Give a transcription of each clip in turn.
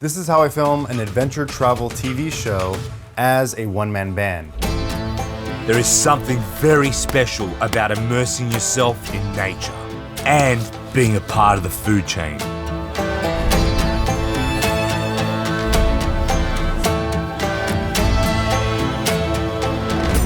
This is how I film an adventure travel TV show as a one-man band. There is something very special about immersing yourself in nature and being a part of the food chain.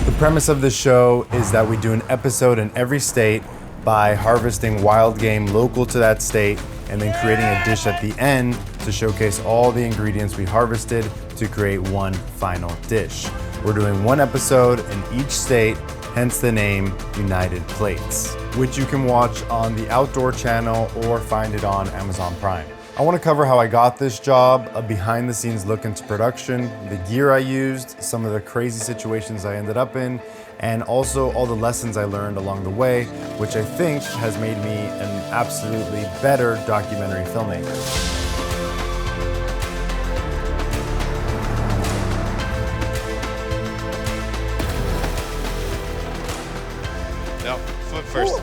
The premise of this show is that we do an episode in every state by harvesting wild game local to that state and then creating a dish at the end to showcase all the ingredients we harvested to create one final dish. We're doing one episode in each state, hence the name United Plates, which you can watch on the Outdoor channel or find it on Amazon Prime. I want to cover how I got this job, a behind the scenes look into production, the gear I used, some of the crazy situations I ended up in, and also all the lessons I learned along the way, which I think has made me an absolutely better documentary filmmaker. Yep, foot first.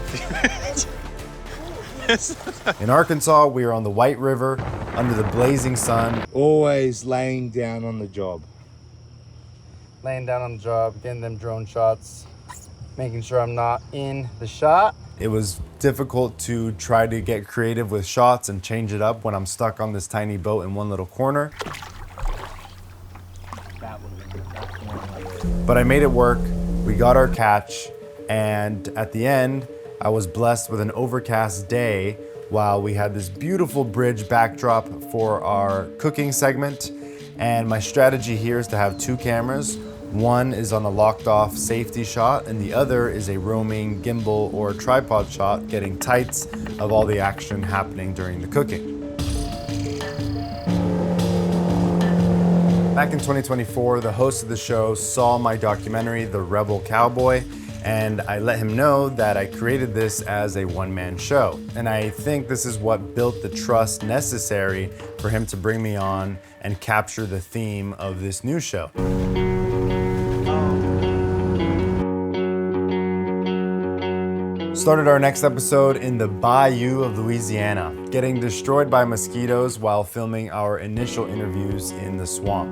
In Arkansas, we are on the White River under the blazing sun. Always laying down on the job. Laying down on the job, getting them drone shots, making sure I'm not in the shot. It was difficult to try to get creative with shots and change it up when I'm stuck on this tiny boat in one little corner. But I made it work. We got our catch, and at the end, I was blessed with an overcast day while we had this beautiful bridge backdrop for our cooking segment. And my strategy here is to have two cameras. One is on a locked off safety shot and the other is a roaming gimbal or tripod shot, getting tights of all the action happening during the cooking. Back in 2024, the host of the show saw my documentary, The Rebel Cowboy, and I let him know that I created this as a one-man show. And I think this is what built the trust necessary for him to bring me on and capture the theme of this new show. Started our next episode in the bayou of Louisiana, getting destroyed by mosquitoes while filming our initial interviews in the swamp.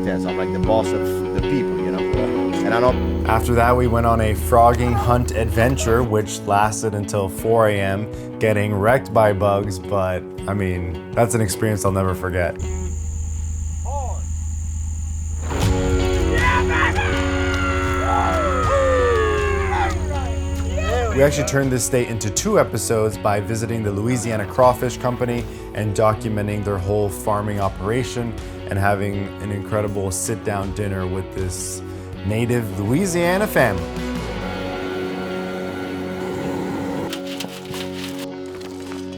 I'm like the boss of the people, you know. And I know. After that, we went on a frogging hunt adventure, which lasted until 4 a.m., getting wrecked by bugs, but I mean, that's an experience I'll never forget. We actually turned this state into 2 episodes by visiting the Louisiana Crawfish Company and documenting their whole farming operation and having an incredible sit-down dinner with this native Louisiana family.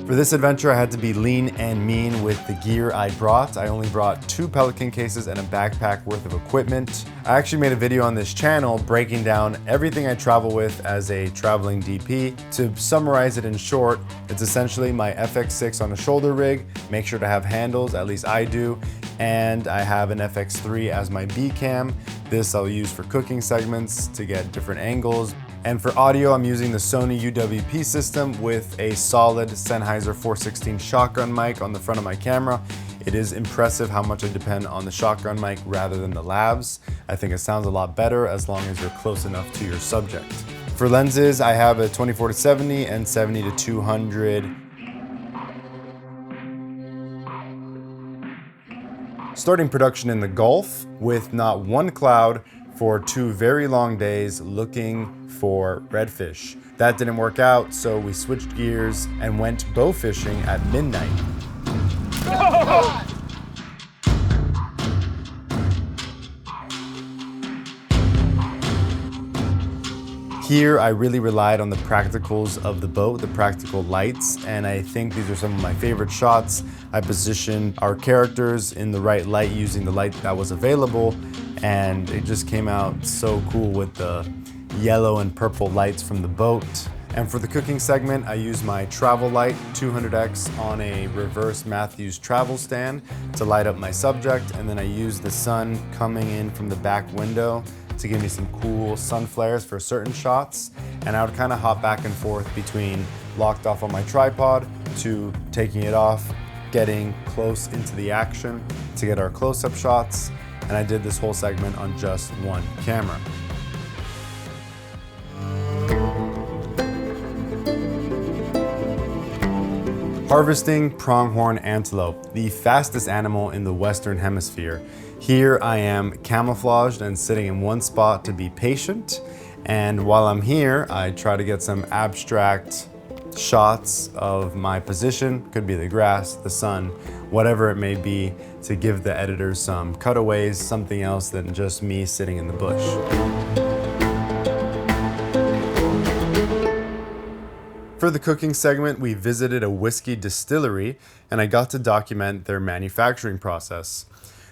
For this adventure, I had to be lean and mean with the gear I brought. I only brought 2 Pelican cases and a backpack worth of equipment. I actually made a video on this channel breaking down everything I travel with as a traveling DP. To summarize it in short, it's essentially my FX6 on a shoulder rig. Make sure to have handles, at least I do. And I have an FX3 as my B cam. This I'll use for cooking segments to get different angles. And for audio, I'm using the Sony UWP system with a solid Sennheiser 416 shotgun mic on the front of my camera. It is impressive how much I depend on the shotgun mic rather than the lavs. I think it sounds a lot better as long as you're close enough to your subject. For lenses, I have a 24-70 and 70-200. Starting production in the Gulf with not one cloud for 2 very long days looking for redfish. That didn't work out, so we switched gears and went bow fishing at midnight. Here, I really relied on the practicals of the boat, the practical lights, and I think these are some of my favorite shots. I positioned our characters in the right light using the light that was available, and it just came out so cool with the yellow and purple lights from the boat. And for the cooking segment, I used my travel light 200X on a reverse Matthews travel stand to light up my subject, and then I used the sun coming in from the back window to give me some cool sun flares for certain shots. And I would kind of hop back and forth between locked off on my tripod to taking it off, getting close into the action to get our close-up shots, and I did this whole segment on just one camera. Harvesting pronghorn antelope, the fastest animal in the Western Hemisphere. Here I am camouflaged and sitting in one spot to be patient. And while I'm here, I try to get some abstract shots of my position. Could be the grass, the sun, whatever it may be, to give the editors some cutaways, something else than just me sitting in the bush. For the cooking segment, we visited a whiskey distillery and I got to document their manufacturing process.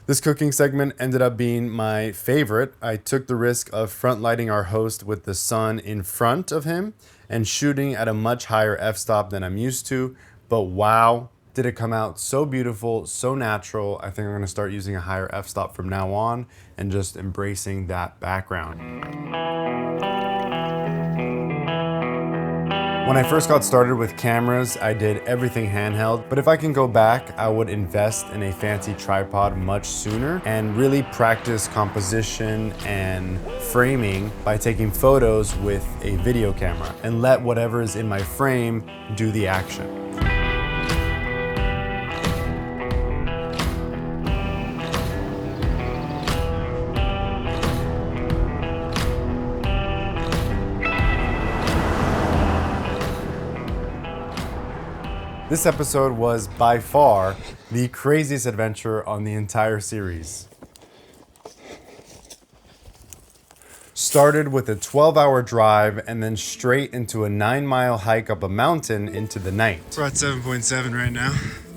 This cooking segment ended up being my favorite. I took the risk of front lighting our host with the sun in front of him and shooting at a much higher f-stop than I'm used to, but wow, did it come out so beautiful, so natural. I think I'm gonna start using a higher f-stop from now on and just embracing that background. When I first got started with cameras, I did everything handheld, but if I can go back, I would invest in a fancy tripod much sooner and really practice composition and framing by taking photos with a video camera and let whatever is in my frame do the action. This episode was by far the craziest adventure on the entire series. Started with a 12-hour drive and then straight into a 9-mile hike up a mountain into the night. We're at 7.7 right now.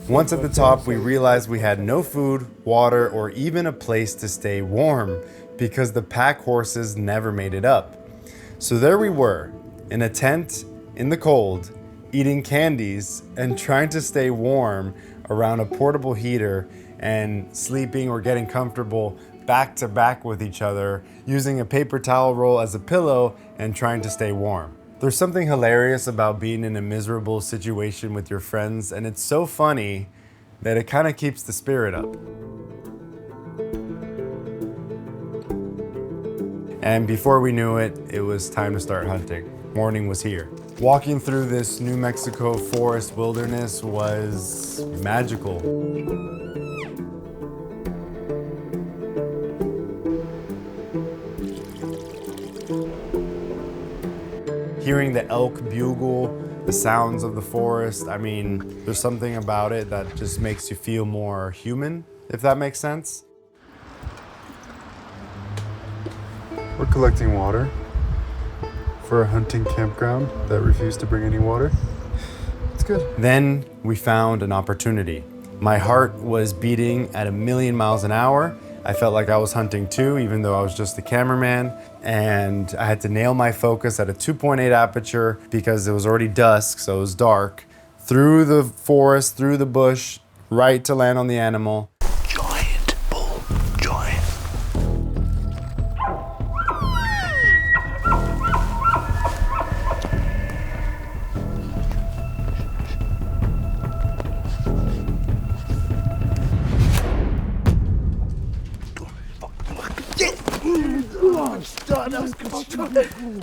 Once at the top, we realized we had no food, water, or even a place to stay warm because the pack horses never made it up. So there we were, in a tent, in the cold, eating candies and trying to stay warm around a portable heater and sleeping or getting comfortable back to back with each other, using a paper towel roll as a pillow and trying to stay warm. There's something hilarious about being in a miserable situation with your friends, and it's so funny that it kind of keeps the spirit up. And before we knew it, it was time to start hunting. Morning was here. Walking through this New Mexico forest wilderness was magical. Hearing the elk bugle, the sounds of the forest, I mean, there's something about it that just makes you feel more human, if that makes sense. We're collecting water for a hunting campground that refused to bring any water. It's good. Then we found an opportunity. My heart was beating at 1,000,000 miles an hour. I felt like I was hunting too, even though I was just a cameraman. And I had to nail my focus at a 2.8 aperture because it was already dusk, so it was dark. Through the forest, through the bush, right to land on the animal. Giant bull, giant.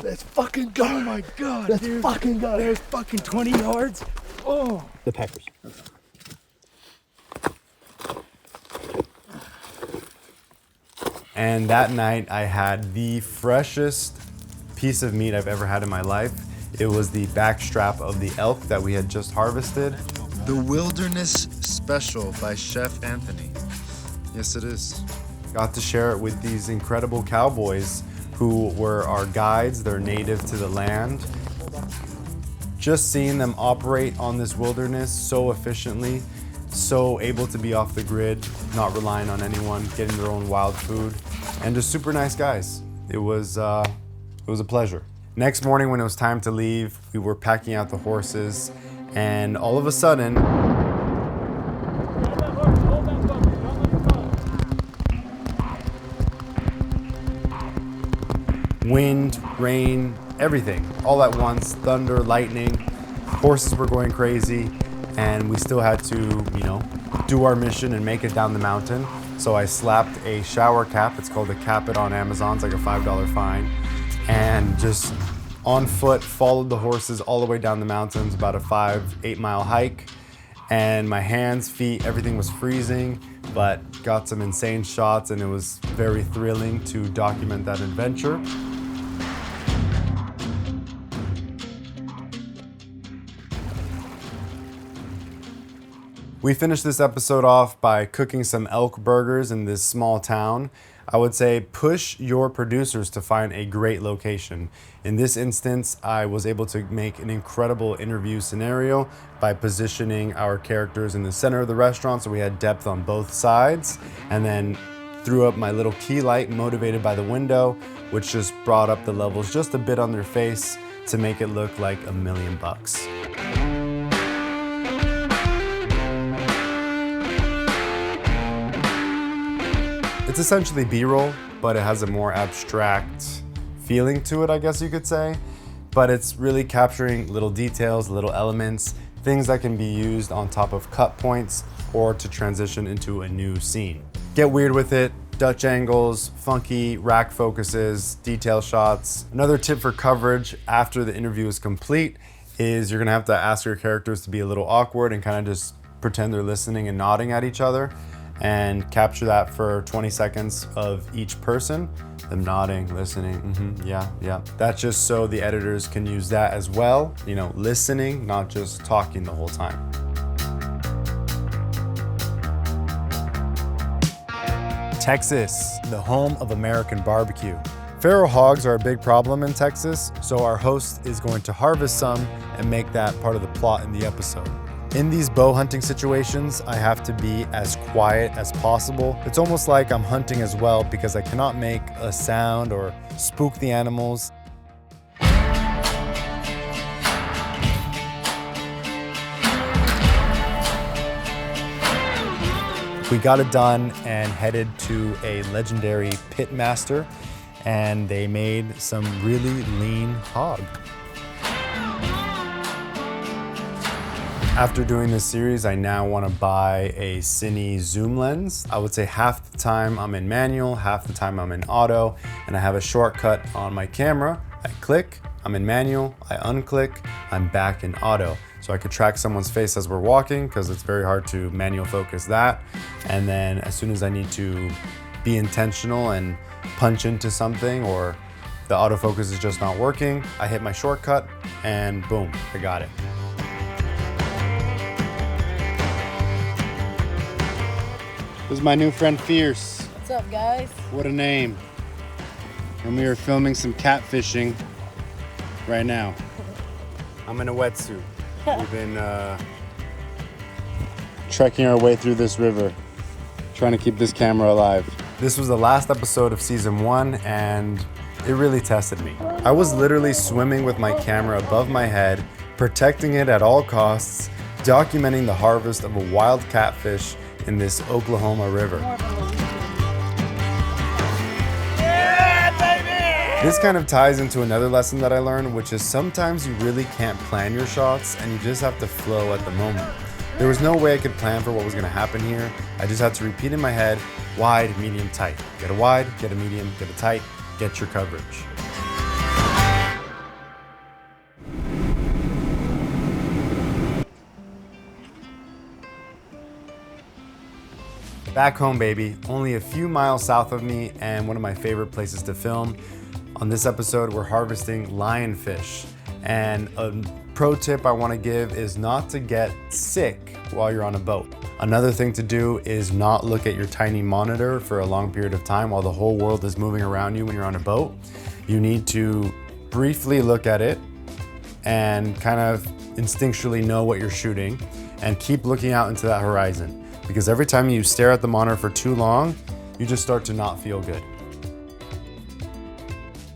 Let's fucking go. Oh my god, Let's dude. fucking go. There's fucking 20 yards. Oh. The peppers. And that night I had the freshest piece of meat I've ever had in my life. It was the backstrap of the elk that we had just harvested. The Wilderness Special by Chef Anthony. Yes, it is. Got to share it with these incredible cowboys who were our guides. They're native to the land. Just seeing them operate on this wilderness so efficiently, so able to be off the grid, not relying on anyone, getting their own wild food, and just super nice guys. It was a pleasure. Next morning when it was time to leave, we were packing out the horses, and all of a sudden, wind, rain, everything, all at once, thunder, lightning, horses were going crazy, and we still had to, you know, do our mission and make it down the mountain. So I slapped a shower cap. It's called a Cap It on Amazon. It's like a $5 fine. And just on foot, followed the horses all the way down the mountains, about a 5-8 mile hike. And my hands, feet, everything was freezing, but got some insane shots, and it was very thrilling to document that adventure. We finished this episode off by cooking some elk burgers in this small town. I would say push your producers to find a great location. In this instance, I was able to make an incredible interview scenario by positioning our characters in the center of the restaurant so we had depth on both sides, and then threw up my little key light motivated by the window, which just brought up the levels just a bit on their face to make it look like $1 million. It's essentially B-roll, but it has a more abstract feeling to it, I guess you could say. But it's really capturing little details, little elements, things that can be used on top of cut points or to transition into a new scene. Get weird with it, Dutch angles, funky rack focuses, detail shots. Another tip for coverage after the interview is complete is you're gonna have to ask your characters to be a little awkward and kind of just pretend they're listening and nodding at each other, and capture that for 20 seconds of each person. Them nodding, listening, yeah. That's just so the editors can use that as well. You know, listening, not just talking the whole time. Texas, the home of American barbecue. Feral hogs are a big problem in Texas, so our host is going to harvest some and make that part of the plot in the episode. In these bow hunting situations, I have to be as quiet as possible. It's almost like I'm hunting as well because I cannot make a sound or spook the animals. We got it done and headed to a legendary pit master, and they made some really lean hog. After doing this series, I now want to buy a Cine zoom lens. I would say half the time I'm in manual, half the time I'm in auto, and I have a shortcut on my camera. I click, I'm in manual, I unclick, I'm back in auto. So I could track someone's face as we're walking because it's very hard to manual focus that. And then as soon as I need to be intentional and punch into something or the autofocus is just not working, I hit my shortcut and boom, I got it. This is my new friend Fierce. What's up, guys? What a name. And we are filming some catfishing right now. I'm in a wetsuit. We've been trekking our way through this river, trying to keep this camera alive. This was the last episode of season 1, and it really tested me. I was literally swimming with my camera above my head, protecting it at all costs, documenting the harvest of a wild catfish in this Oklahoma river. Yeah, baby! This kind of ties into another lesson that I learned, which is sometimes you really can't plan your shots and you just have to flow at the moment. There was no way I could plan for what was gonna happen here. I just had to repeat in my head, wide, medium, tight. Get a wide, get a medium, get a tight, get your coverage. Back home, baby, only a few miles south of me and one of my favorite places to film. On this episode, we're harvesting lionfish. And a pro tip I wanna give is not to get sick while you're on a boat. Another thing to do is not look at your tiny monitor for a long period of time while the whole world is moving around you when you're on a boat. You need to briefly look at it and kind of instinctually know what you're shooting and keep looking out into that horizon. Because every time you stare at the monitor for too long, you just start to not feel good.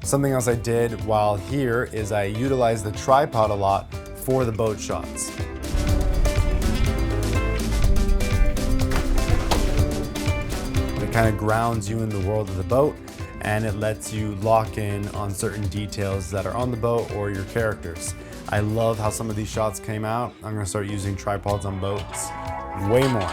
Something else I did while here is I utilized the tripod a lot for the boat shots. It kind of grounds you in the world of the boat, and it lets you lock in on certain details that are on the boat or your characters. I love how some of these shots came out. I'm gonna start using tripods on boats way more.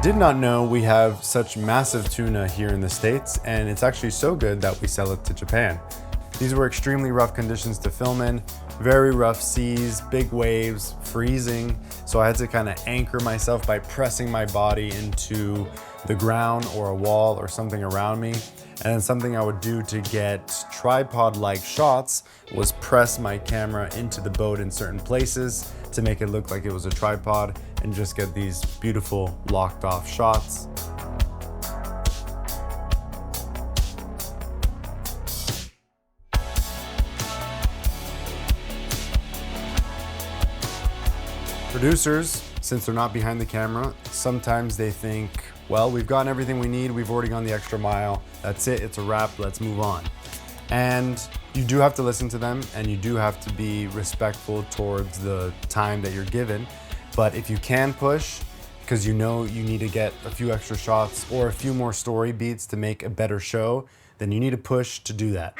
Did not know we have such massive tuna here in the States, and it's actually so good that we sell it to Japan. These were extremely rough conditions to film in, very rough seas, big waves, freezing. So I had to kind of anchor myself by pressing my body into the ground or a wall or something around me. And then something I would do to get tripod-like shots was press my camera into the boat in certain places to make it look like it was a tripod and just get these beautiful locked off shots. Producers, since they're not behind the camera, sometimes they think, well, we've gotten everything we need, we've already gone the extra mile, that's it, it's a wrap, let's move on. And you do have to listen to them, and you do have to be respectful towards the time that you're given. But if you can push, because you know you need to get a few extra shots or a few more story beats to make a better show, then you need to push to do that.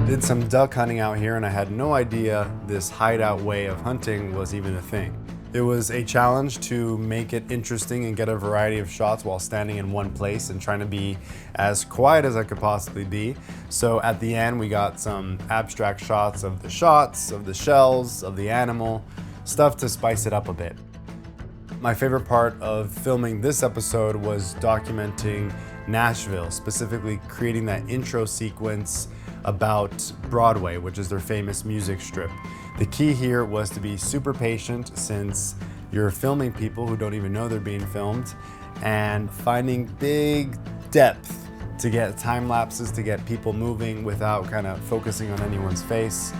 Did some duck hunting out here, and I had no idea this hideout way of hunting was even a thing. It was a challenge to make it interesting and get a variety of shots while standing in one place and trying to be as quiet as I could possibly be. So at the end, we got some abstract shots, of the shells, of the animal, stuff to spice it up a bit. My favorite part of filming this episode was documenting Nashville, specifically creating that intro sequence about Broadway, which is their famous music strip. The key here was to be super patient, since you're filming people who don't even know they're being filmed, and finding big depth to get time lapses, to get people moving without kind of focusing on anyone's face.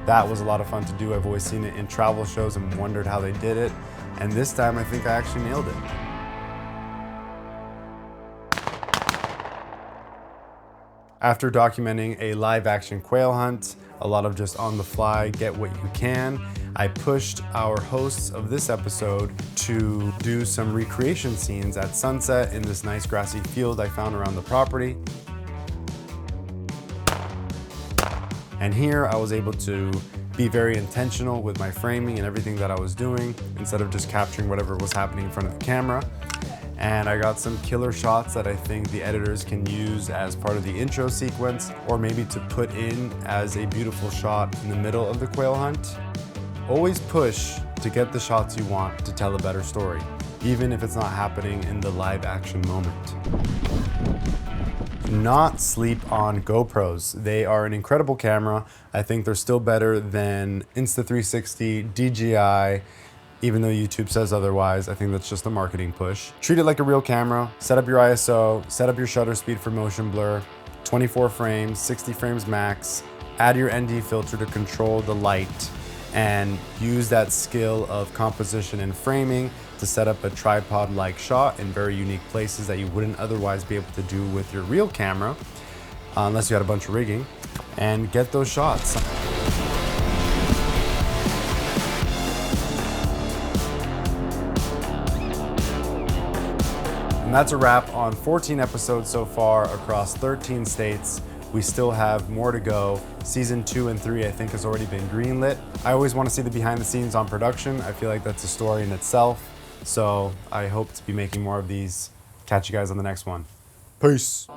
That was a lot of fun to do. I've always seen it in travel shows and wondered how they did it. And this time I think I actually nailed it. After documenting a live action quail hunt, a lot of just on the fly, get what you can, I pushed our hosts of this episode to do some recreation scenes at sunset in this nice grassy field I found around the property. And here I was able to be very intentional with my framing and everything that I was doing, instead of just capturing whatever was happening in front of the camera. And I got some killer shots that I think the editors can use as part of the intro sequence, or maybe to put in as a beautiful shot in the middle of the quail hunt. Always push to get the shots you want to tell a better story, even if it's not happening in the live action moment. Do not sleep on GoPros. They are an incredible camera. I think they're still better than Insta360, DJI, even though YouTube says otherwise. I think that's just a marketing push. Treat it like a real camera. Set up your ISO, set up your shutter speed for motion blur, 24 frames, 60 frames max. Add your ND filter to control the light, and use that skill of composition and framing to set up a tripod-like shot in very unique places that you wouldn't otherwise be able to do with your real camera, unless you had a bunch of rigging, and get those shots. And that's a wrap on 14 episodes so far across 13 states. We still have more to go. Season 2 and 3, I think, has already been greenlit. I always want to see the behind the scenes on production. I feel like that's a story in itself. So I hope to be making more of these. Catch you guys on the next one. Peace.